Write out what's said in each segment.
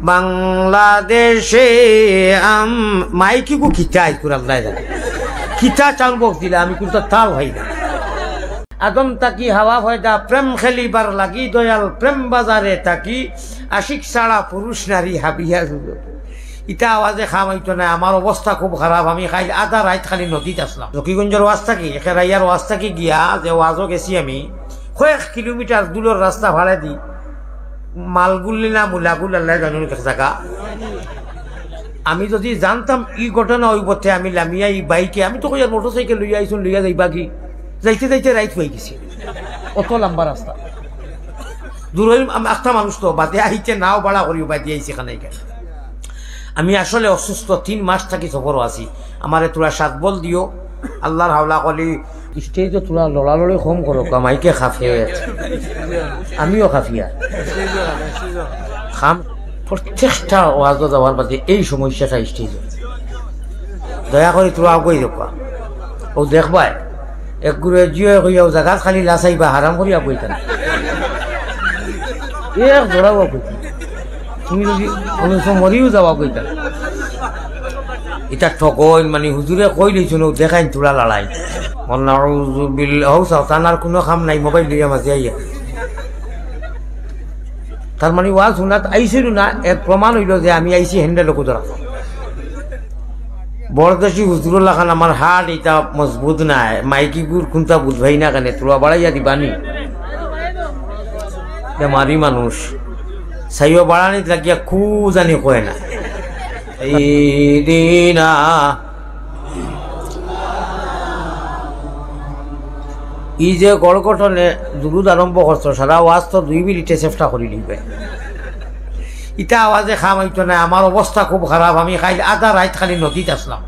বাংলাদেশে মাইকি কু খিতাই কুরাম নাই জানে খিতা চাল বক দিলে আমি কিন্তু তাল ভাই না আদম তাকি হাওয়া ভয়দা প্রেম খেলিবার লাগি দয়াল প্রেম বাজারে তাকি আশিক ছাড়া পুরুষ নারী হাবিয়া ইটা আওয়াজে খামাইতো না আমার অবস্থা খুব খারাপ আমি খাই আধা রাত খালি নদীত আসলাম লক্ষ্মীগঞ্জের ওয়াজ থাকি একেরাইয়ার ওয়াজ থাকি গিয়া যে ওয়াজও গেছি আমি কয়েক কিলোমিটার দূরের রাস্তা ভাড়া দি মালগুলি না মুলাগুল আল্লাহ জানুন জায়গা আমি যদি জানতাম ই ঘটনা ওই পথে আমি লামিয়া এই বাইকে আমি তো কই মোটর সাইকেল লইয়া আইসুন লইয়া যাইবা কি যাইতে যাইতে রাইত হয়ে গেছি অত লম্বা রাস্তা দূর একটা মানুষ তো বাদে আইতে নাও ভাড়া করিও বাদে আইছি এখানে আমি আসলে অসুস্থ 3 মাস থাকি সফরও আছি আমার তোরা 7 বল দিও আল্লাহর হাওলা কলি স্টেজে তোরা লড়ালড়ি কম করো মাইকে খাফি হয়ে আছে আমিও খাফিয়া খাম প্রত্যেকটা ওয়াজও যাওয়ার বাদে এই সমস্যাটা স্টেজে দয়া করে তোরা আগুই দেখবা ও দেখবাই এক গুড়ে জিও হইয়াও জায়গা খালি লাচাইবা হারাম করিয়া বইতাম এক জোড়াও বইতাম তুমি যদি কোনো মরিও যাওয়া কইতা এটা ঠকইন মানে হুজুরে কই দিয়েছিল দেখাইন তোরা লড়াই তার কোনো কাম নাই মোবাইল লিয়া মাঝে আইয়া তার মানে ওয়াজ শুনাত আইছিল না এর প্রমাণ হইল যে আমি আইছি হ্যান্ডেল কুদরা বরদেশি হুজুরুল্লাহ খান আমার হাট এটা মজবুত নাই মাইকি গুড় কোনটা বুঝবাই না কেন তোরা বাড়াইয়া দিবানি মারি মানুষ সাইও বাড়ানিত লাগিয়া খুব জানি কয় না দিনা ই যে গড়গঠনে দুরুদ আরম্ভ করছো সারা ওয়াজ তো 2 মিনিটে চেষ্টা করি লিখবে ইটা আওয়াজে খামাইতো না আমার অবস্থা খুব খারাপ আমি খাই আধা রাত খালি নদীত আসলাম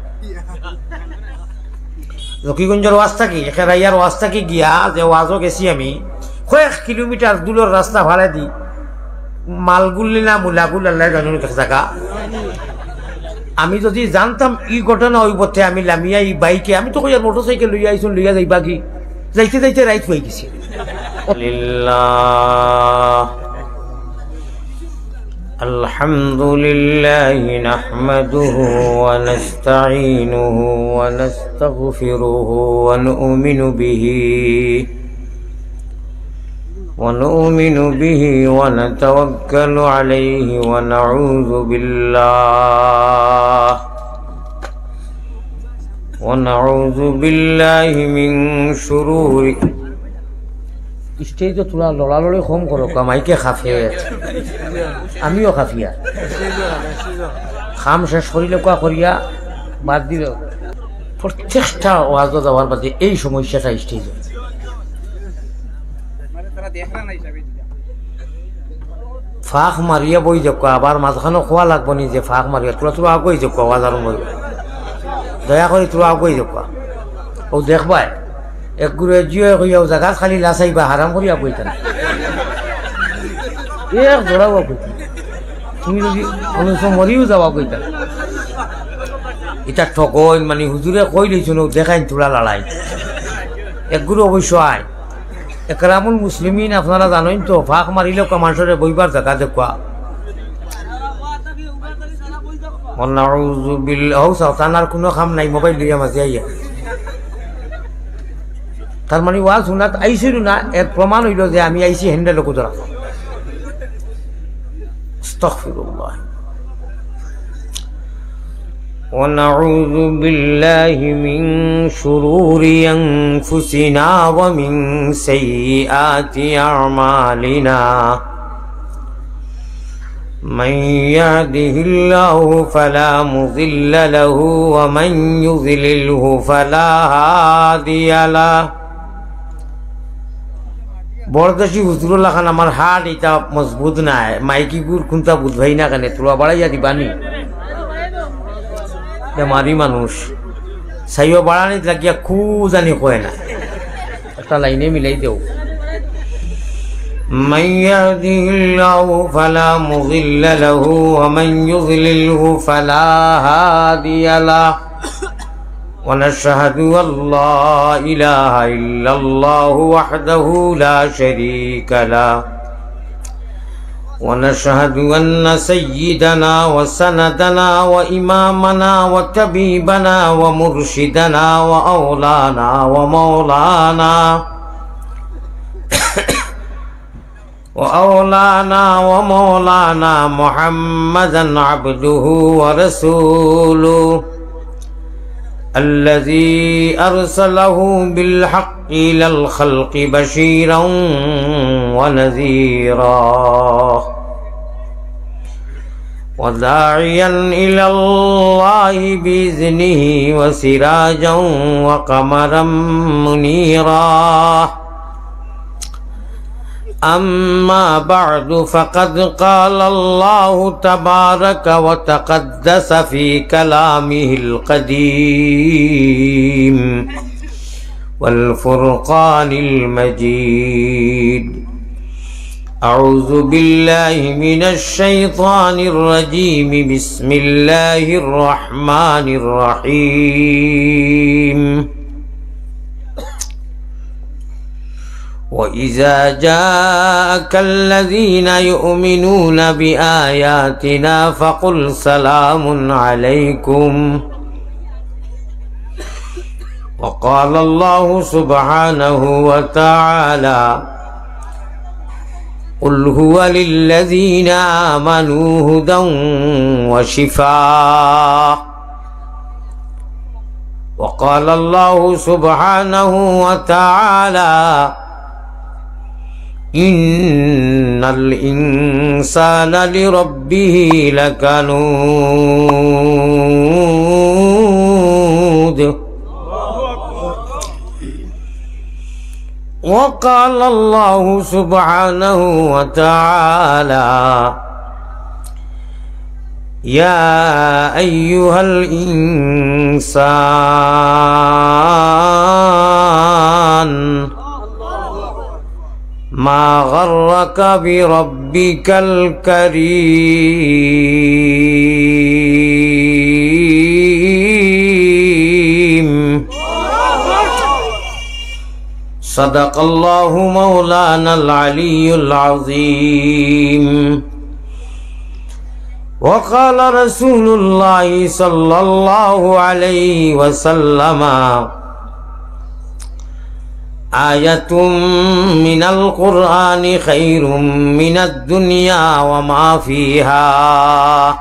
লক্ষ্মীগঞ্জের ওয়াজ থাকি একেরাইয়ার ওয়াজ থাকি গিয়া যে ওয়াজও গেছি আমি কয়েক কিলোমিটার দূরের রাস্তা ভাড়া দি মালগুলি না মুলাগুল আল্লাহ জানুন জায়গা আমি যদি জানতাম ই ঘটনা ওই পথে আমি লামিয়া এই বাইকে আমি তো কই মোটর সাইকেল লইয়া আইসুন লইয়া যাইবা কি যাইতে যাইতে রাইত হয়ে গেছি আলহামদুলিল্লাহ নাহমাদুহু ওয়া নাস্তাঈনুহু ওয়া নাস্তাগফিরুহু ওয়া নু'মিনু বিহি ونؤمن به ونتوكل عليه ونعوذ بالله من شرور স্টেজে তোরা লড়ালড়ি কম করো মাইকে খাফি হয়ে আছে আমিও খাফিয়া খাম শেষ করিলে কোয়া করিয়া বাদ দিল প্রত্যেকটা ওয়াজও যাওয়ার বাদে এই সমস্যাটা স্টেজে ফাঁক মারিয়া বই যাক আবার মাঝখানে খোয়া লাগবো নি যে ফাঁক মারিয়া তোরা তোরা আগুই যাক আওয়াজ মরি দয়া করে তোরা আগুই যাক ও দেখবাই এক গুড়ে জিও হইয়াও জায়গা খালি লাচাইবা হারাম করিয়া বইতাম এক জোড়াও বইতাম তুমি যদি কোনো মরিও যাওয়া বইতাম এটা ঠকইন মানে হুজুরে কই দিয়েছিল দেখাইন তোরা লড়াই এক গুরু অবশ্য আয় একরামুল মুসলিমিন আপনারা জানেন তো ফাঁক মারিলেও মানুষের বইবার জায়গা দেখুয়া তার কোনো কাম নাই মোবাইল লিয়া মাঝে আইয়া তার মানে ওয়াজ শুনাত আইছিল না এর প্রমাণ হইল যে আমি আইছি হ্যান্ডেল কুদরা আস্তাগফিরুল্লাহ ونعوذ بالله من شرور أنفسنا ومن سيئات أعمالنا من يهده الله فلا مضل له ومن يضلله فلا هادي له বরদেশি হুজুরুল্লাহ খান আমার হাট এটা মজবুত নাই মাইকি গুড় কোনটা বুঝবাই না কেন তোরা বাড়াইয়া দিবানি মারি মানুষ সাইও বাড়ানিত লাগিয়া খুব জানি কয় না একটা লাইনে মিলাই দেও من يهده الله فلا مضل له ومن يضلله فلا هادي له ونشهد أن لا إله إلا الله وحده لا شريك له ونشهد أن سيدنا وسندنا وإمامنا وطبيبنا ومرشدنا وأولانا ومولانا محمدا عبده ورسوله الذي أرسله بالحق إلى الخلق بشيرا ونذيرا وداعيا إلى الله بإذنه وسراجا وقمرا منيرا أما بعد فقد قال الله تبارك وتقدس في كلامه القديم والفرقان المجيد أعوذ بالله من الشيطان الرجيم بسم الله الرحمن الرحيم وإذا جاءك الذين يؤمنون بآياتنا فقل سلام عليكم وقال الله سبحانه وتعالى قل هو للذين آمنوا هدى وشفاء وقال الله سبحانه وتعالى إن الإنسان لربه لكنود وقال الله سبحانه وتعالى يا أيها الإنسان ما غرك بربك الكريم صدق الله مولانا العلي العظيم وقال رسول الله صلى الله عليه وسلم آية من القرآن خير من الدنيا وما فيها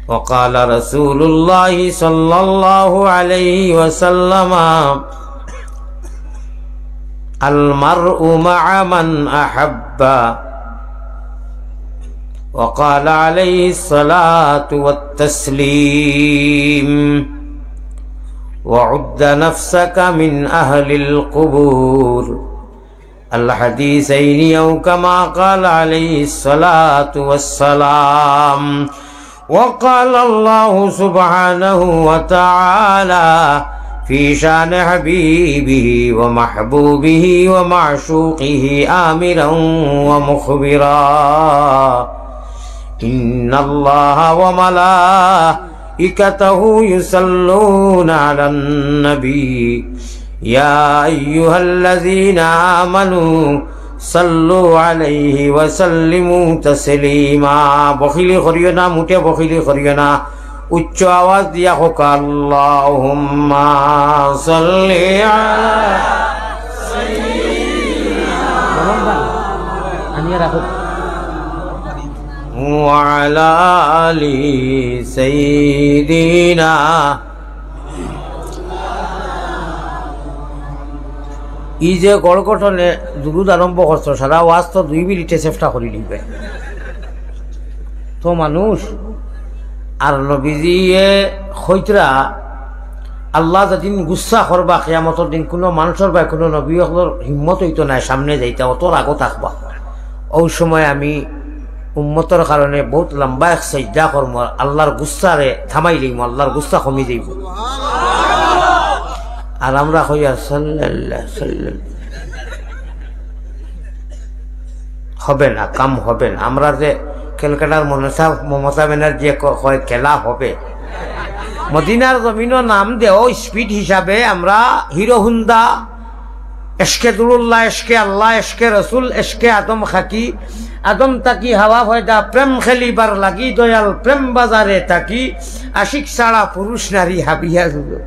وقال رسول الله صلى الله عليه وسلم المرء مع من أحب وقال عليه الصلاة والتسليم وعد نفسك من أهل القبور الحديثين أو كما قال عليه الصلاة والسلام وقال الله سبحانه وتعالى في شان حبيبه ومحبوبه ومعشوقه آمرا ومخبرا إن الله وملائكته يصلون على النبي يا أيها الذين آمنوا صلوا عليه وسلموا تسليما بخيل خرينا موٹے بخيل خرينا উচ্চ আওয়াজ দিয়া হোক আল্লাহুম্মা সাল্লি আলা সাইয়্যিদিনা আনিয়া রাখো ওয়া আলা আলি সাইয়্যিদিনা ই যে গড়গঠনে দুরুদ আরম্ভ করছো সারা ওয়াজ তো 2 মিনিটে চেষ্টা করে নিবে তো মানুষ আর নবীজিয়ে হইতরা আল্লাহ যদিন গুচ্ছা করবা কিয়ামতের দিন কোনো মানুষের বা কোনো নবীর হিম্মত হইতো না সামনে যাইতা অতর আগো থাকবা ওই সময় আমি উম্মতের কারণে বহুত লম্বা এক সাজদা করব আল্লাহর গুচ্ছারে থামাই দিম আল্লাহর গুচ্ছা কমি যাইব আর আমরা কইয়া সাল্লাল্লাহু সাল্লাল্লাহু হবে না কাম হবে না আমরা যে ক্যালকাটার মমতা ব্যানার্জি কয় খেলা হবে মদিনার জমিনের নাম দেও স্পিড হিসাবে আমরা হিরো হুন্ডা এশকে দুরুল্লাহ, এশকে আল্লাহ, এশকে রসুল, এশকে আদম খাকি, আদম তাকি হাওয়া ভয়দা প্রেম খেলিবার লাগি দয়াল প্রেম বাজারে তাকি, আশিক ছাড়া পুরুষ নারী হাবিয়া জুজো।